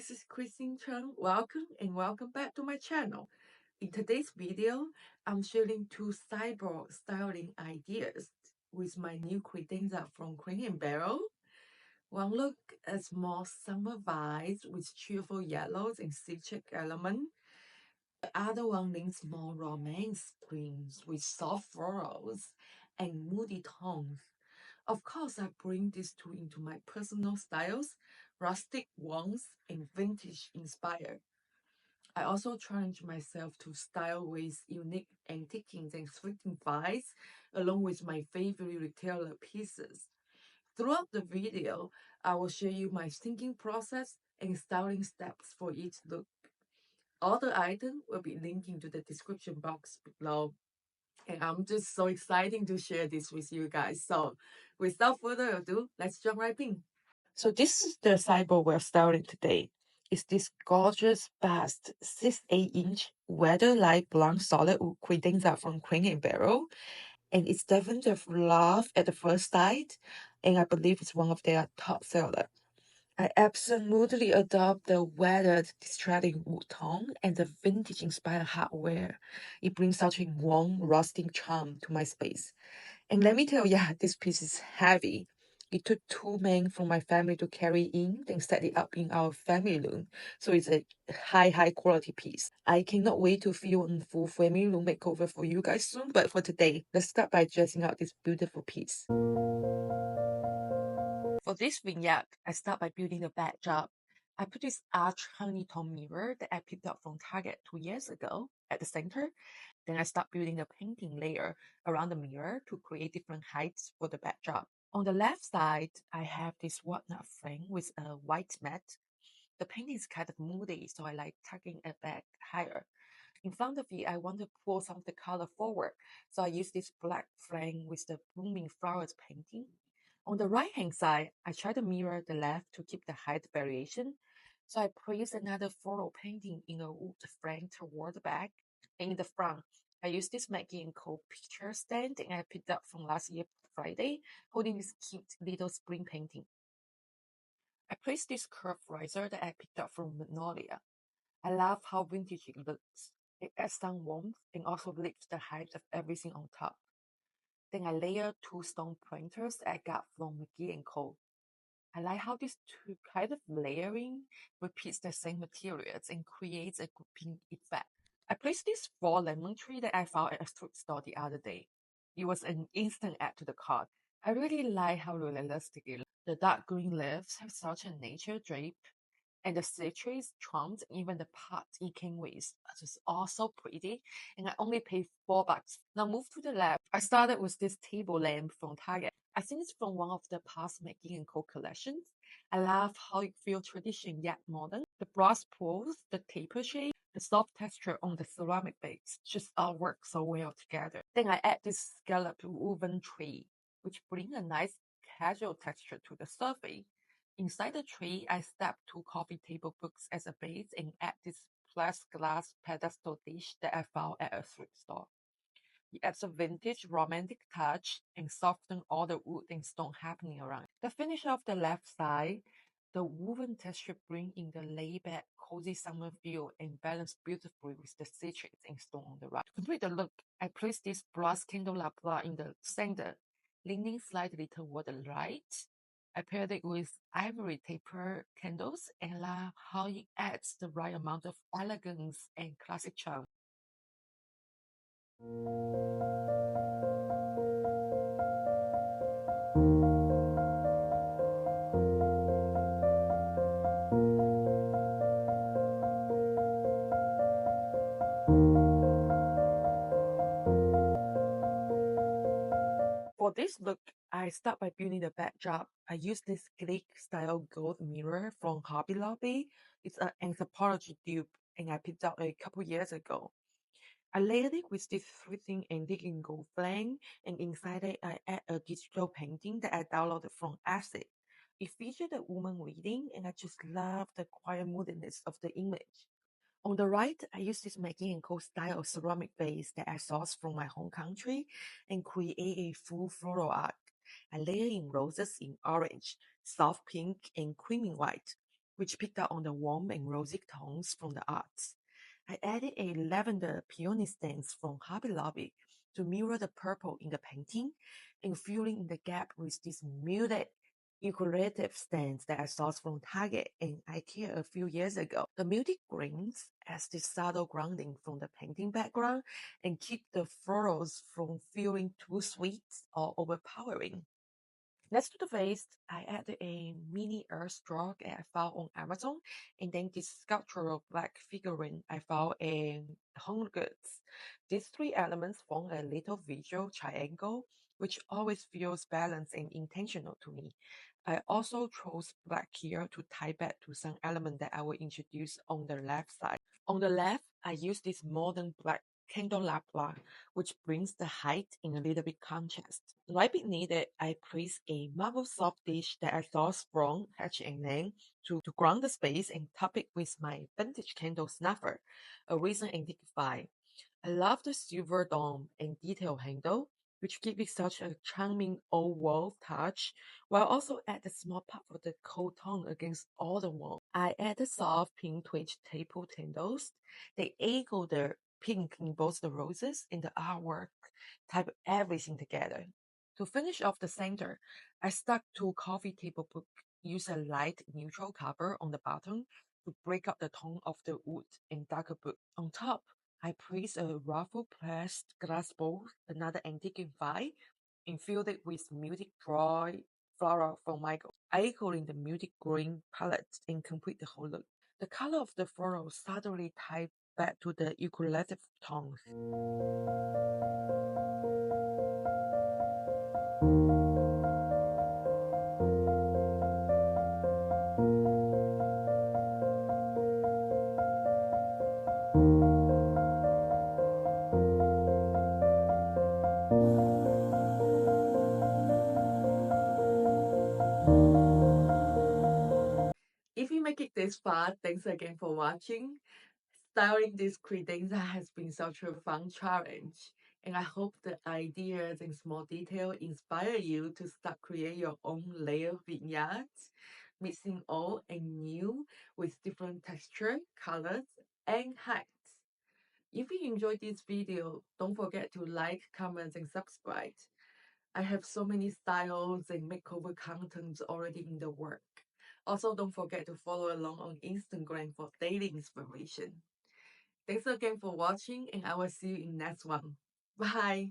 this is Christine Cheng. Welcome back to my channel. In today's video, I'm sharing two sideboard styling ideas with my new credenza from Crate & Barrel. One look at more summer vibes with cheerful yellows and citric element. The other one leans more romance prints with soft florals and moody tones. Of course, I bring these two into my personal styles, rustic warmth and vintage inspired. I also challenge myself to style with unique antiquings and thrifting vibes, along with my favorite retailer pieces. Throughout the video, I will share you my thinking process and styling steps for each look. All the items will be linked into the description box below. And I'm just so excited to share this with you guys. So without further ado, let's jump right in. So this is the sideboard we're starting today. It's this gorgeous Basque 6-8-inch weather light blonde solid wood credenza from Crate & Barrel. And it's definitely love at the first sight. And I believe it's one of their top sellers. I absolutely adopt the weathered, distracting wood tone and the vintage-inspired hardware. It brings such a warm, rustic charm to my space. And let me tell you, this piece is heavy. It took two men from my family to carry in and set it up in our family room. So it's a high quality piece. I cannot wait to film a full family room makeover for you guys soon. But for today, let's start by dressing out this beautiful piece. For this vignette, I start by building the backdrop. I put this arch honeycomb mirror that I picked up from Target 2 years ago at the center. Then I start building a painting layer around the mirror to create different heights for the backdrop. On the left side, I have this walnut frame with a white mat. The painting is kind of moody, so I like tucking it back higher. In front of it, I want to pull some of the color forward, so I use this black frame with the blooming flowers painting. On the right-hand side, I try to mirror the left to keep the height variation. So I place another floral painting in a wood frame toward the back. And in the front, I use this Maggie & Co. picture stand and I picked up from last year Friday, holding this cute little spring painting. I place this curved riser that I picked up from Magnolia. I love how vintage it looks. It adds some warmth and also lifts the height of everything on top. Then I layer two stone pointers I got from Maggie & Co. I like how this two kind of layering repeats the same materials and creates a grouping effect. I placed this fall lemon tree that I found at a thrift store the other day. It was an instant add to the cart. I really like how realistic it looks. The dark green leaves have such a nature drape, and the citrus, charms, even the pot it came with. It's just all so pretty, and I only paid $4. Now move to the left. I started with this table lamp from Target. I think it's from one of the past Maggie & Co. collections. I love how it feels traditional yet modern. The brass pulls, the taper shape, the soft texture on the ceramic base just all work so well together. Then I add this scalloped woven tray, which brings a nice casual texture to the surface. Inside the tray, I step two coffee table books as a base and add this glass pedestal dish that I found at a thrift store. It adds a vintage romantic touch and softens all the wood and stone happening around. The finish of the left side, the woven texture bring in the laid-back, cozy summer feel and balance beautifully with the citrus and stone on the right. To complete the look, I place this brass candelabra in the center, leaning slightly toward the right. I paired it with ivory taper candles and love how it adds the right amount of elegance and classic charm. For this look, I start by building the backdrop. I use this Glick style gold mirror from Hobby Lobby. It's an anthropology dupe and I picked up a couple years ago. I layered it with this thrifting antique in gold flame, and inside it I add a digital painting that I downloaded from Acid. It featured a woman reading and I just love the quiet moodiness of the image. On the right, I use this Maggie & Co. style ceramic vase that I sourced from my home country and create a full floral art. I layer in roses in orange, soft pink, and creamy white. which picked up on the warm and rosy tones from the arts. I added a lavender peony stance from Hobby Lobby to mirror the purple in the painting, and filling in the gap with this muted decorative stands that I sourced from Target and IKEA a few years ago. The muted greens adds this subtle grounding from the painting background and keep the florals from feeling too sweet or overpowering. Next to the vase, I added a mini earth straw that I found on Amazon, and then this sculptural black figurine I found in HomeGoods. These three elements form a little visual triangle, which always feels balanced and intentional to me. I also chose black here to tie back to some element that I will introduce on the left side. On the left, I use this modern black candelabra, which brings the height in a little bit contrast. Right beneath it, I place a marble soft dish that I sourced from H&M to ground the space and top it with my vintage candle snuffer, a recent antique find. I love the silver dome and detail handle, which give it such a charming old world touch, while also add a small pop of the cold tone against all the warmth. I added soft pink twitch table candles. They echo the pink in both the roses and the artwork, type everything together. To finish off the center, I stuck two coffee table books. Use a light neutral cover on the bottom to break up the tone of the wood and darker book. On top, I placed a ruffled pressed glass bowl, another antique find, and filled it with muted dry floral from Michael, echoing the muted green palette and complete the whole look. The color of the floral suddenly tied back to the ukulele tones. If you make it this far, thanks again for watching. Styling this credenza has been such a fun challenge, and I hope the ideas and small details inspire you to start create your own layer vignettes, mixing old and new with different texture, colors, and heights. If you enjoyed this video, don't forget to like, comment, and subscribe. I have so many styles and makeover contents already in the work. Also, don't forget to follow along on Instagram for daily inspiration. Thanks again for watching, and I will see you in next one. Bye!